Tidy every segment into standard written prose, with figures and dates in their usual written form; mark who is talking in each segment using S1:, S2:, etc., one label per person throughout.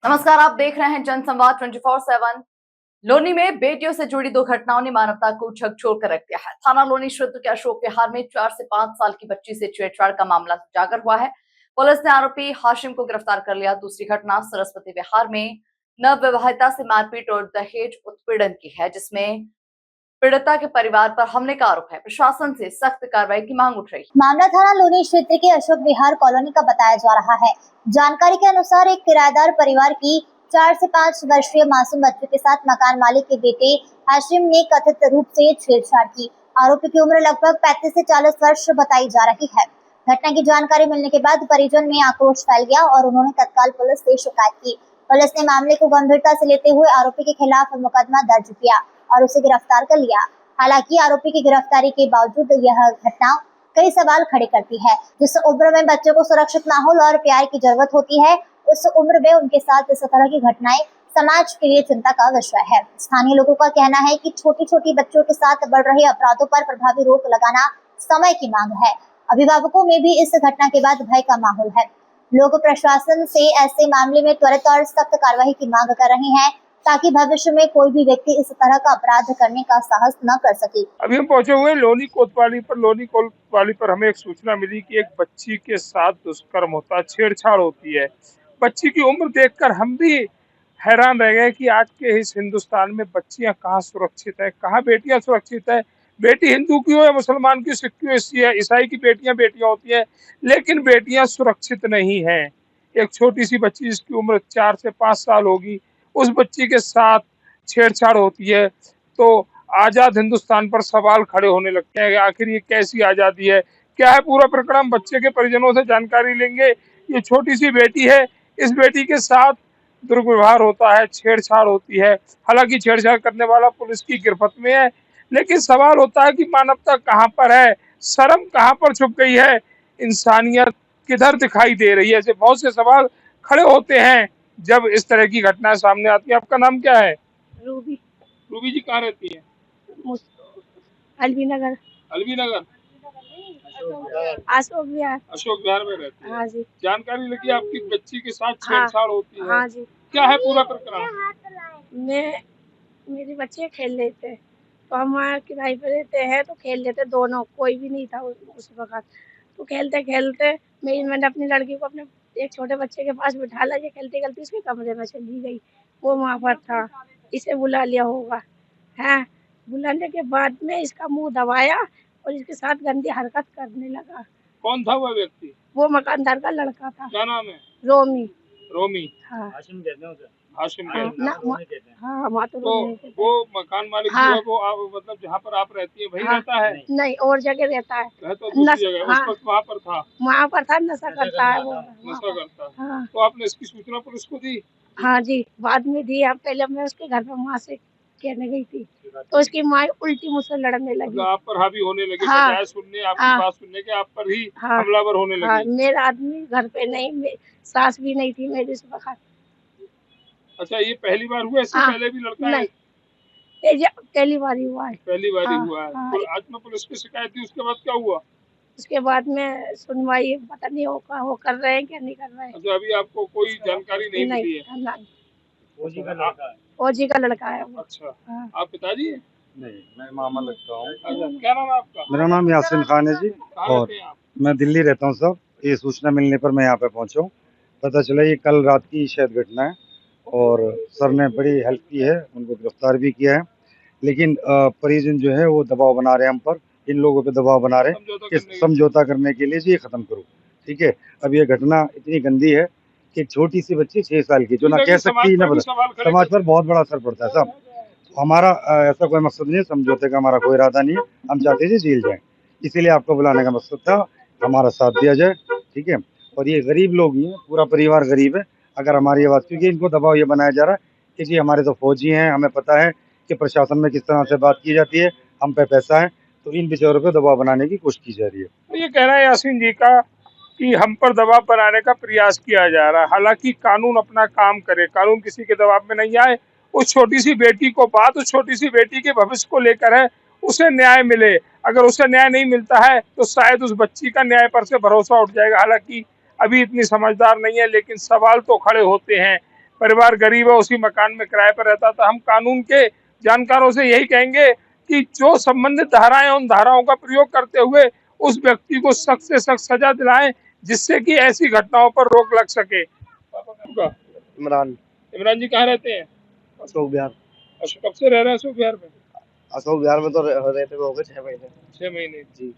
S1: नमस्कार, आप देख रहे हैं जनसंवाद 24/7। लोनी में बेटियों से जुड़ी दो घटनाओं ने मानवता को झकझोर कर रख दिया है। थाना लोनी क्षेत्र के अशोक विहार में 4 से 5 साल की बच्ची से छेड़छाड़ का मामला उजागर हुआ है। पुलिस ने आरोपी हाशिम को गिरफ्तार कर लिया। दूसरी घटना सरस्वती विहार में नवविवाहिता से मारपीट और दहेज उत्पीड़न की है, जिसमें पीड़िता के परिवार पर हमले का आरोप है। प्रशासन से सख्त कार्रवाई की मांग उठ रही है।
S2: मामला थाना लोनी क्षेत्र के अशोक विहार कॉलोनी का बताया जा रहा है। जानकारी के अनुसार एक किराएदार परिवार की 4 से 5 वर्षीय मासूम बच्चे के साथ मकान मालिक के बेटे हाशिम ने कथित रूप से छेड़छाड़ की। आरोपी की उम्र लगभग 35 से 40 वर्ष बताई जा रही है। घटना की जानकारी मिलने के बाद परिजन में आक्रोश फैल गया और उन्होंने तत्काल पुलिस से शिकायत की। पुलिस ने मामले को गंभीरता से लेते हुए आरोपी के खिलाफ मुकदमा दर्ज किया और उसे गिरफ्तार कर लिया। हालांकि आरोपी की गिरफ्तारी के बावजूद यह घटना कई सवाल खड़े करती है। जिस उम्र में बच्चों को सुरक्षित माहौल और प्यार की जरूरत होती है, उस उम्र में उनके साथ इस तरह की घटनाएं समाज के लिए चिंता का विषय है। स्थानीय लोगों का कहना है कि छोटी छोटी बच्चों के साथ बढ़ रहे अपराधों पर प्रभावी रोक लगाना समय की मांग है। अभिभावकों में भी इस घटना के बाद भय का माहौल है। लोग प्रशासन से ऐसे मामले में त्वरित और सख्त कार्रवाई की मांग कर रहे हैं, ताकि भविष्य में कोई भी व्यक्ति इस तरह का अपराध करने का साहस न कर सके।
S3: अभी हम पहुंचे हुए लोनी कोतवाली पर हमें एक सूचना मिली कि एक बच्ची के साथ दुष्कर्म होता है, छेड़छाड़ होती है। बच्ची की उम्र देखकर हम भी हैरान रह गए कि आज के इस हिंदुस्तान में बच्चियां कहाँ सुरक्षित है, कहाँ बेटियां सुरक्षित है। बेटी हिंदू की हो या मुसलमान की, सिख की हो, ईसाई की बेटियां बेटियां होती है, लेकिन बेटियां सुरक्षित नहीं है। एक छोटी सी बच्ची जिसकी उम्र 4 से 5 साल होगी, उस बच्ची के साथ छेड़छाड़ होती है तो आजाद हिंदुस्तान पर सवाल खड़े होने लगते हैं। आखिर ये कैसी आजादी है, क्या है पूरा प्रकरण, बच्चे के परिजनों से जानकारी लेंगे। ये छोटी सी बेटी है, इस बेटी के साथ दुर्व्यवहार होता है, छेड़छाड़ होती है। हालांकि छेड़छाड़ करने वाला पुलिस की गिरफ्त में है, लेकिन सवाल होता है कि मानवता कहाँ पर है, शर्म कहाँ पर छुप गई है, इंसानियत किधर दिखाई दे रही है। ऐसे बहुत से सवाल खड़े होते हैं जब इस तरह की घटनाएं सामने आती है। आपका नाम क्या है?
S4: रूबी।
S3: रूबी जी कहाँ रहती है?
S4: अलवी नगर।
S3: अलवी नगर,
S4: अशोक विहार।
S3: अशोक विहार में रहती है।
S4: हाँ जी।
S3: जानकारी लगी आपकी बच्ची के साथ छेड़छाड़ होती है।
S4: हाँ जी।
S3: क्या है पूरा प्रकरण?
S4: मेरे बच्चे खेल रहे थे तो हम वहाँ किराए पे रहते हैं तो खेल लेते दोनों, कोई भी नहीं था उस वक्त। तो खेलते खेलते मैंने अपनी लड़की को अपने एक छोटे बच्चे के पास बिठा लिया। ये खेलते खेलते उसके कमरे में चली गई, वो वहाँ पर था, इसे बुला लिया होगा है। बुलाने के बाद में इसका मुंह दबाया और इसके साथ गंदी हरकत करने लगा।
S3: कौन था वह व्यक्ति?
S4: वो मकानदार का लड़का था।
S3: क्या नाम है?
S4: रोमी।
S3: रोमी।
S4: हाँ।
S3: हाशिम कहते हैं। हाशिम
S4: हाँ,
S3: कहते हैं।
S4: हाँ, तो
S3: वो मकान मालिक जो है वो मतलब जहाँ पर आप रहती है वही रहता है?
S4: नहीं, और जगह रहता है।
S3: तो दूसरी जगह। उस वक्त वहाँ पर था?
S4: वहाँ पर था, नशा करता है वो।
S3: नशा करता है।
S4: हाँ।
S3: तो आपने इसकी सूचना पुलिस को दी?
S4: हाँ जी, बाद में दी। अब पहले मैं उसके घर पर माँ से कहने गई थी तो उसकी माँ उल्टी मुझसे लड़ने लगी।
S3: मतलब आप पर हावी होने लगी?
S4: हाँ।
S3: बजाय सुनने आपकी बात सुनने के आप पर ही हमलावर होने लगी?
S4: हाँ, मेरा आदमी घर पे नहीं, सास भी नहीं थी मेरी इस वक्त।
S3: अच्छा, ये पहली बार हुआ? इससे पहले भी लड़का है?
S4: पहली बार ही हुआ है।
S3: पहली बार ही हुआ है। तो आज में पुलिस की शिकायत दी, उसके बाद क्या हुआ?
S4: उसके बाद में सुनवाई पता नहीं होगा, वो कर रहे हैं क्या नहीं कर रहे हैं।
S3: अच्छा, अभी आपको कोई जानकारी नहीं मिली है?
S4: नहीं।
S3: फौजी का लड़का है?
S4: फौजी का लड़का है वो।
S3: अच्छा। आप पिताजी हैं?
S5: नहीं, मैं मामा लगता हूँ।
S3: अच्छा, क्या नाम है आपका?
S5: मेरा नाम यासीन खान है जी, और मैं दिल्ली रहता हूँ सब। ये सूचना मिलने पर मैं यहाँ पे पहुँचा हूँ। पता चला ये कल रात की शायद घटना है और सर ने बड़ी हेल्प की है, उनको गिरफ्तार भी किया है। लेकिन परिजन जो है वो दबाव बना रहे हैं हम पर, इन लोगों पे दबाव बना रहे हैं कि समझौता करने के लिए जी ये खत्म करो। ठीक है, अब ये घटना इतनी गंदी है कि एक छोटी सी बच्ची 6 साल की जो ना कह सकती ना बता, समाज पर बहुत बड़ा असर पड़ता है साहब। हमारा ऐसा कोई मकसद नहीं है, समझौते का हमारा कोई इरादा नहीं है। हम चाहते थे जेल जाए, इसीलिए आपको बुलाने का मकसद था, हमारा साथ दिया जाए। ठीक है, और ये गरीब लोग ही हैं, पूरा परिवार गरीब है। अगर हमारी आवाज़, क्योंकि इनको दबाव ये बनाया जा रहा है कि जी हमारे तो फौजी हैं, हमें पता है कि प्रशासन में किस तरह से बात की जाती है, हम पे पैसा है, तो इन बेचारों पे दबाव बनाने की कोशिश की जा रही है।
S3: तो ये कहना है यासीन जी का कि हम पर दबाव बनाने का प्रयास किया जा रहा है। हालांकि कानून अपना काम करे, कानून किसी के दबाव में नहीं आए। उस छोटी सी बेटी को, बात उस छोटी सी बेटी के भविष्य को लेकर है, उसे न्याय मिले। अगर उसे न्याय नहीं मिलता है तो शायद उस बच्ची का न्याय पर से भरोसा उठ जाएगा। हालांकि अभी इतनी समझदार नहीं है, लेकिन सवाल तो खड़े होते हैं। परिवार गरीब है, उसी मकान में किराए पर रहता था। हम कानून के जानकारों से यही कहेंगे कि जो संबंधित धाराएं, उन धाराओं का प्रयोग करते हुए उस व्यक्ति को सख्त से सख्त सजा दिलाएं, जिससे कि ऐसी घटनाओं पर रोक लग सके।
S6: इमरान।
S3: इमरान जी कहाँ रहते हैं?
S6: अशोक विहार।
S3: कब से रह रहे हैं अशोक विहार में?
S6: अशोक विहार में तो रहते हुए हो गए 6 महीने।
S3: 6 महीने
S6: जी।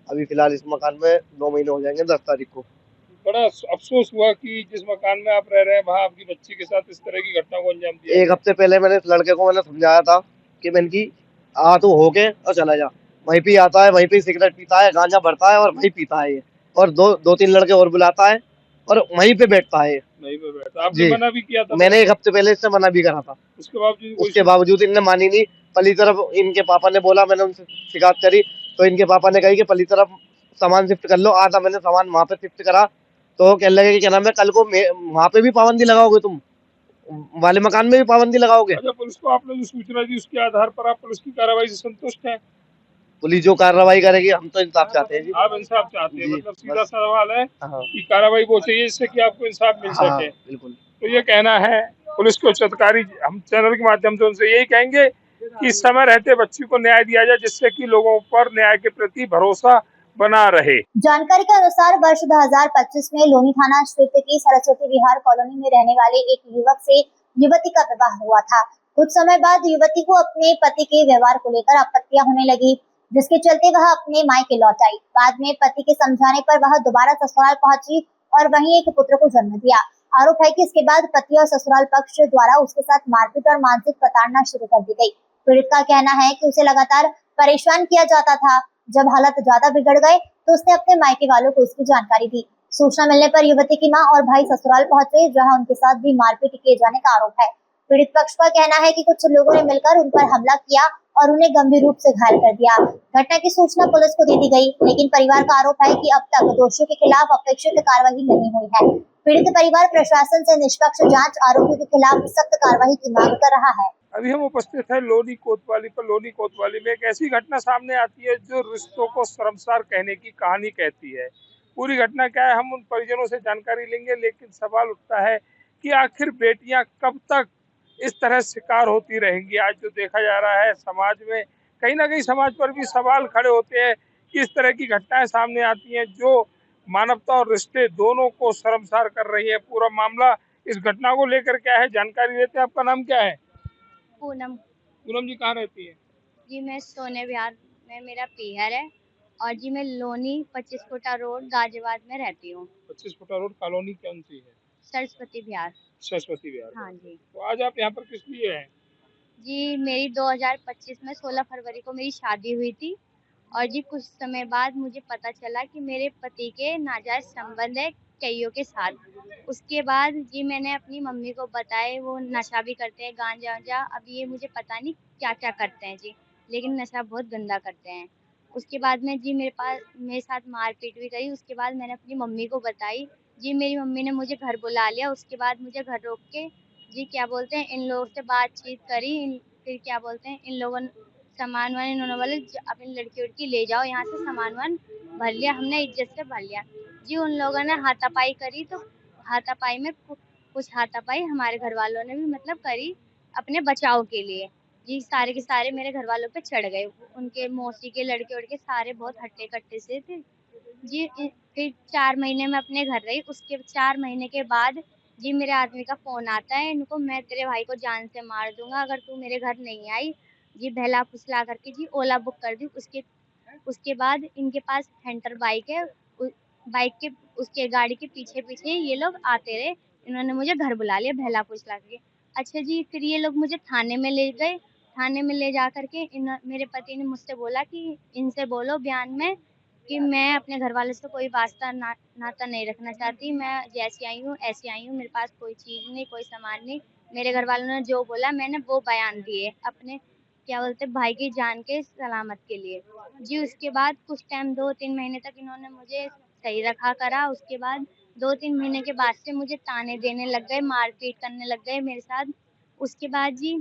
S6: अभी फिलहाल इस मकान में 2 महीने हो जाएंगे 10 तारीख को।
S3: बड़ा अफसोस हुआ कि जिस मकान में आप रह रहे हैं, वहाँ आपकी बच्ची के साथ इस तरह की घटना को अंजाम दिया।
S6: 1 हफ्ते पहले मैंने इस लड़के को समझाया था कि मैंने की आ तू होके और चला जा। वहीं पे आता है, वहीं पे सिगरेट पीता है, गांजा भरता है और वहीं पीता है ये। और 2-3 लड़के और बुलाता है और वहीं पे बैठता है।
S3: नहीं पे बैठता। आपने मना भी किया था?
S6: मैंने 1 हफ्ते पहले इससे मना भी करा था। उसके बावजूद इनने मानी नहीं। पली तरफ इनके पापा ने बोला, मैंने उनसे शिकायत करी तो इनके पापा ने कही कि पली तरफ सामान शिफ्ट कर लो। आधा मैंने सामान वहां पे शिफ्ट करा तो कहने लगे कि क्या नाम है, कल को वहां पे भी पाबंदी लगाओगे, तुम वाले मकान में भी पाबंदी लगाओगे।
S3: अच्छा, पुलिस को आपने जो सूचना दी उसके आधार पर आप पुलिस की कार्रवाई से संतुष्ट हैं?
S6: पुलिस जो कार्रवाई करेगी, हम तो इंसाफ चाहते हैं जी।
S3: आप इंसाफ चाहते हैं? मतलब सीधा सा सवाल है
S6: हाँ।
S3: कि कार्रवाई वो चाहिए जिससे कि आपको इंसाफ मिल
S6: हाँ,
S3: सके।
S6: बिल्कुल।
S3: तो ये कहना है पुलिस को उच्च अधिकारी। हम चैनल के माध्यम से उनसे यही कहेंगे कि समय रहते बच्ची को न्याय दिया जाए, जिससे कि लोगों पर न्याय के प्रति भरोसा बना रहे।
S2: जानकारी के अनुसार वर्ष 2025 में लोनी थाना क्षेत्र की सरस्वती विहार कॉलोनी में रहने वाले एक युवक से युवती का विवाह हुआ था। कुछ समय बाद युवती को अपने पति के व्यवहार को लेकर आपत्तियां होने लगी, जिसके चलते वह अपने मायके लौट आई। बाद में पति के समझाने पर वह दोबारा ससुराल पहुंची और वहीं एक पुत्र को जन्म दिया। आरोप है कि इसके बाद पति और ससुराल पक्ष द्वारा उसके साथ मारपीट और मानसिक प्रताड़ना शुरू कर दी गई। पीड़ित का कहना है कि उसे लगातार परेशान किया जाता था। जब हालत ज्यादा बिगड़ गए तो उसने अपने मायके वालों को इसकी जानकारी दी। सूचना मिलने पर युवती की मां और भाई ससुराल पहुंचे, जहां उनके साथ भी मारपीट किए जाने का आरोप है। पीड़ित पक्ष का कहना है कि कुछ लोगों ने मिलकर उन पर हमला किया और उन्हें गंभीर रूप से घायल कर दिया। घटना की सूचना पुलिस को दे दी गई, लेकिन परिवार का आरोप है कि अब तक दोषियों के खिलाफ अपेक्षित कार्रवाई नहीं हुई है। पीड़ित परिवार प्रशासन से निष्पक्ष जांच, आरोपियों के खिलाफ सख्त कार्रवाई की मांग कर रहा है।
S3: अभी हम उपस्थित हैं लोनी कोतवाली पर। लोनी कोतवाली में एक ऐसी घटना सामने आती है जो रिश्तों को शर्मसार कहने की कहानी कहती है। पूरी घटना क्या है, हम उन परिजनों से जानकारी लेंगे, लेकिन सवाल उठता है कि आखिर बेटियां कब तक इस तरह शिकार होती रहेंगी। आज जो देखा जा रहा है समाज में, कहीं ना कहीं समाज पर भी सवाल खड़े होते हैं कि इस तरह की घटनाएं सामने आती हैं जो मानवता और रिश्ते दोनों को शर्मसार कर रही है। पूरा मामला, इस घटना को लेकर क्या है, जानकारी देते हैं। आपका नाम क्या है?
S7: पूनम।
S3: पूनम जी कहाँ रहती है?
S7: जी मैं सोने विहार में मेरा पीहर है और जी मैं लोनी 25 फुटा रोड गाजियाबाद में रहती हूँ।
S3: 25 फुटा रोड कॉलोनी कौन सी है?
S7: सरस्वती विहार।
S3: सरस्वती विहार।
S7: हाँ जी।
S3: तो आज आप यहाँ पर किस लिए हैं?
S7: जी मेरी 2025 में 16 फरवरी को मेरी शादी हुई थी और जी कुछ समय बाद मुझे पता चला कि मेरे पति के नाजायज संबंध है कईयों के साथ। उसके बाद जी मैंने अपनी मम्मी को बताया, वो नशा भी करते हैं, गांजा वांजा। अब ये मुझे पता नहीं क्या क्या करते हैं जी, लेकिन नशा बहुत गंदा करते हैं। उसके बाद में जी मेरे साथ मारपीट भी करी। उसके बाद मैंने अपनी मम्मी को बताई जी, मेरी मम्मी ने मुझे घर बुला लिया। उसके बाद मुझे घर रोक के जी क्या बोलते हैं इन लोगों से बातचीत करी। फिर क्या बोलते हैं इन लोगों सामान वान इन्होंने बोले अपनी लड़की उड़की ले जाओ यहाँ से, सामान वान भर लिया हमने, इज्जत से भर लिया जी। उन लोगों ने हाथापाई करी, तो हाथापाई में कुछ हाथापाई हमारे घर वालों ने भी मतलब करी अपने बचाव के लिए जी। सारे के सारे मेरे घर वालों पे चढ़ गए। उनके मौसी के लड़के उड़के सारे बहुत हट्टे कट्टे से थे जी। फिर 4 महीने में अपने घर रही। उसके 4 महीने के बाद जी मेरे आदमी का फोन आता है, इनको मैं तेरे भाई को जान से मार दूंगा अगर तू मेरे घर नहीं आई जी। बहला फुसला करके जी ओला बुक कर दी। उसके बाद इनके पास हंटर बाइक है, बाइक के उसके गाड़ी के पीछे पीछे ये लोग आते रहे। इन्होंने मुझे घर बुला लिया बहला फुसला करके। अच्छा जी, फिर ये लोग मुझे थाने में ले गए। थाने में ले जा करके मेरे पति ने मुझसे बोला कि इनसे बोलो बयान में कि मैं अपने घर वाले से कोई वास्ता नाता नहीं रखना चाहती। मैं जैसी आई हूँ ऐसी आई हूँ, मेरे पास कोई चीज़ नहीं, कोई सामान नहीं। मेरे घर वालों ने जो बोला मैंने वो बयान दिए अपने क्या बोलते भाई की जान के सलामत के लिए जी। उसके बाद कुछ टाइम 2-3 महीने तक इन्होंने मुझे सही रखा करा। उसके बाद 2-3 महीने के बाद से मुझे ताने देने लग गए, मारपीट करने लग गए मेरे साथ। उसके बाद जी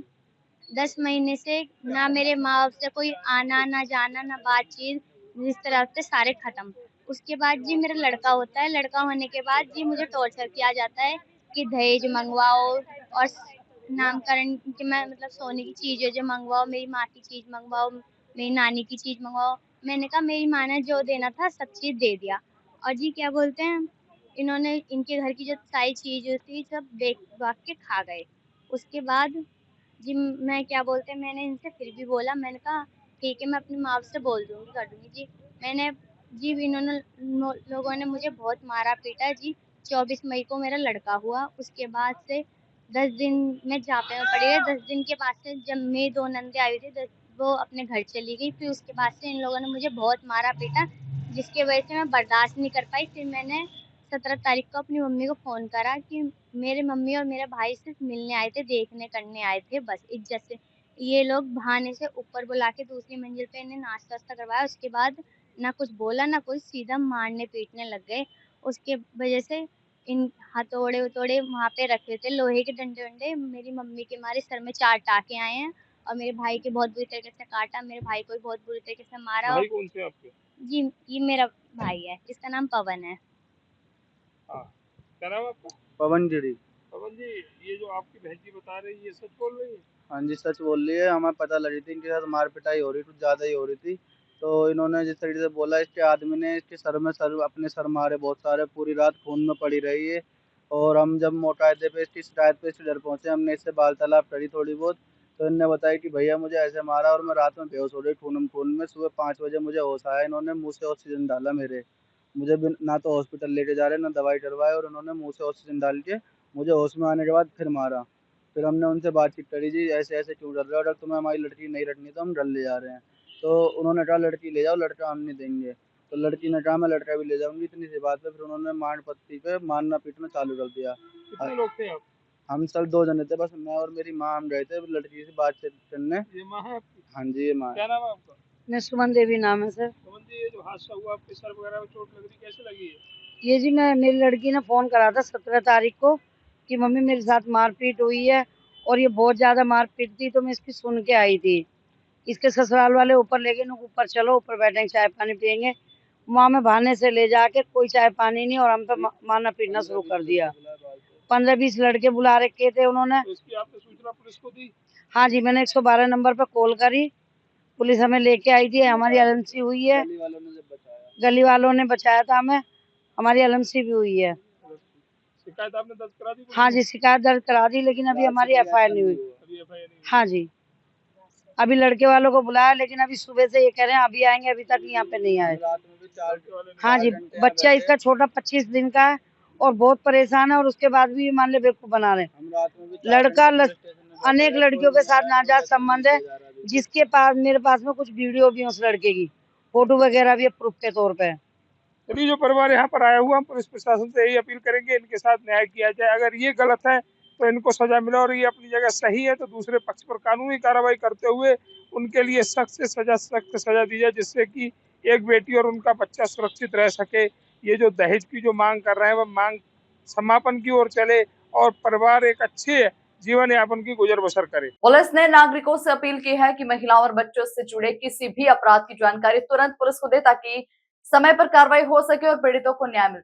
S7: 10 महीने से ना मेरे माँ बाप से कोई आना ना जाना ना बातचीत, इस तरह से सारे खत्म। उसके बाद जी मेरा लड़का होता है, लड़का होने के बाद जी मुझे टॉर्चर किया जाता है कि दहेज मंगवाओ और नामकरण कि मैं मतलब सोने की चीजें जो मंगवाओ, मेरी माँ की चीज मंगवाओ, मेरी नानी की चीज मंगवाओ। मैंने कहा मेरी माँ ने जो देना था सब चीज दे दिया। और जी क्या बोलते हैं, इन्होंने इनके घर की जो सारी चीज थी सब देख भाग के खा गए। उसके बाद जी मैं क्या बोलते हैं, मैंने इनसे फिर भी बोला, मैंने कहा ठीक है मैं अपनी माँ से बोल दूंगी, कर दूंगी जी। मैंने जी इन्होंने लोगों ने मुझे बहुत मारा पीटा जी। 24 मई को मेरा लड़का हुआ, उसके बाद से 10 दिन में जापे में पड़ी रही। 10 दिन के बाद से जब मेरी 2 नंदे आई थी वो अपने घर चली गई। फिर उसके बाद से इन लोगों ने मुझे बहुत मारा पीटा, जिसकी वजह से मैं बर्दाश्त नहीं कर पाई। फिर मैंने 17 तारीख को अपनी मम्मी को फ़ोन करा कि मेरे मम्मी और मेरा भाई सिर्फ मिलने आए थे, देखने करने आए थे बस इज्जत से। ये लोग बहाने से ऊपर बुला के दूसरी मंजिल पे इन्हें नाश्ता-वास्ता करवाया। उसके बाद ना कुछ बोला ना कुछ, सीधा मारने पीटने लग गए। उसके वजह से इन हथौड़े-वथौड़े वहाँ पे रखे थे, लोहे के डंडे-वंडे। मेरी मम्मी के मारे सर में 4 टाँके आए हैं और मेरे भाई के बहुत बुरी तरीके से काटा, मेरे भाई को भी बहुत बुरी तरीके से मारा।
S3: भाई कौन से आपके?
S7: जी, ये मेरा भाई है, जिसका नाम पवन है।
S3: हाँ, क्या नाम है आपका?
S8: पवन गिरी।
S3: पवन जी, ये जो आपकी बहन जी बता रही है, ये सच बोल रही है?
S8: हाँ जी, सच बोल रही है। हमें पता लगी थी इनके साथ मार पिटाई हो रही, कुछ ज़्यादा ही हो रही थी। तो इन्होंने जिस तरीके से बोला, इसके आदमी ने इसके सर में अपने सर मारे बहुत सारे, पूरी रात खून में पड़ी रही है। और हम जब मोटाइदे पे इसकी शिकायत पे इसके घर पहुँचे, हमने इससे वार्तालाप करी थोड़ी बहुत। तो इनने बताया कि भैया मुझे ऐसे मारा और मैं रात में बेहोश हो रही खून में। सुबह 5 बजे मुझे होश आया, इन्होंने मुँह से ऑक्सीजन डाला मेरे। मुझे ना तो हॉस्पिटल लेके जा रहे, ना दवाई डलवाए, और उन्होंने मुँह से ऑक्सीजन डाल के मुझे होश में आने के बाद फिर मारा। फिर हमने उनसे बातचीत करी, जी ऐसे-ऐसे क्यों डर रहे हो? अगर तुम्हें हमारी लड़की नहीं रखनी तो हम डर ले जा रहे हैं। तो उन्होंने कहा लड़की ले जाओ, लड़का हम नहीं देंगे। तो लड़की ने कहा मैं लड़का भी ले जाऊँगी। इतनी सी बात पे फिर उन्होंने मार पट्टी पे मारना पीटना चालू कर दिया।
S3: कितने लोग थे आप?
S8: हम सब 2 जने थे बस, मैं और मेरी माँ हम गए थे लड़की से बातचीत करने।
S3: ये माँ है आपकी?
S8: हाँ जी, ये माँ है।
S3: क्या नाम है आपका?
S4: मैं सुमन देवी नाम है सर।
S3: पवन जी, ये जो हादसा हुआ आपके सर वगैरह में चोट लग रही, कैसे लगी है?
S4: ये जी मैं मेरी लड़की ने फ़ोन करा था 17 तारीख को कि मम्मी मेरे साथ मारपीट हुई है और ये बहुत ज़्यादा मारपीट थी, तो मैं इसकी सुन के आई थी। इसके ससुराल वाले ऊपर ले गए, ऊपर चलो, ऊपर बैठेंगे, चाय पानी पिएंगे। वहाँ में बहाने से ले जाके कोई चाय पानी नहीं, और हम पे मारना पीटना शुरू कर दिया। 15-20 लड़के बुला रखे थे उन्होंने।
S3: तो इसकी आपने सूचना पुलिस को दी?
S4: हाँ जी, मैंने 112 नंबर पर कॉल करी, पुलिस हमें लेके आई थी, हमारी एलएमसी हुई है। गली वालों ने बचाया था हमें, हमारी एलएमसी भी हुई है।
S3: शिकायत आपने दर्ज करा दी?
S4: हाँ जी, शिकायत दर्ज करा दी, लेकिन अभी हमारी एफआईआर नहीं हुई।
S3: अभी एफआईआर नहीं
S4: हाँ जी, अभी लड़के वालों को बुलाया, लेकिन अभी सुबह से ये कह रहे हैं अभी आएंगे, अभी तक यहाँ पे नहीं आए। हाँ जी, बच्चा इसका छोटा 25 दिन का है और बहुत परेशान है, और उसके बाद भी ये मान ले बेवकूफ बना रहे हैं। लड़का अनेक लड़कियों के साथ नाजायज संबंध है, जिसके पास मेरे पास में कुछ वीडियो भी है उस लड़के की, फोटो वगैरह भी है प्रूफ के तौर पे।
S3: चलिए, जो परिवार यहाँ पर आया हुआ, हम पुलिस प्रशासन से यही अपील करेंगे इनके साथ न्याय किया जाए। अगर ये गलत है तो इनको सजा मिले, और ये अपनी जगह सही है तो दूसरे पक्ष पर कानूनी कार्रवाई करते हुए उनके लिए सख्त सजा दी जाए, जिससे कि एक बेटी और उनका बच्चा सुरक्षित रह सके। ये जो दहेज की जो मांग कर रहे हैं, वह मांग समापन की ओर चले और परिवार एक अच्छे जीवन यापन की गुजर बसर करे।
S1: पुलिस ने नागरिकों से अपील की है कि महिलाओं और बच्चों से जुड़े किसी भी अपराध की जानकारी तुरंत पुलिस को दे, ताकि समय पर कार्रवाई हो सके और पीड़ितों को न्याय मिल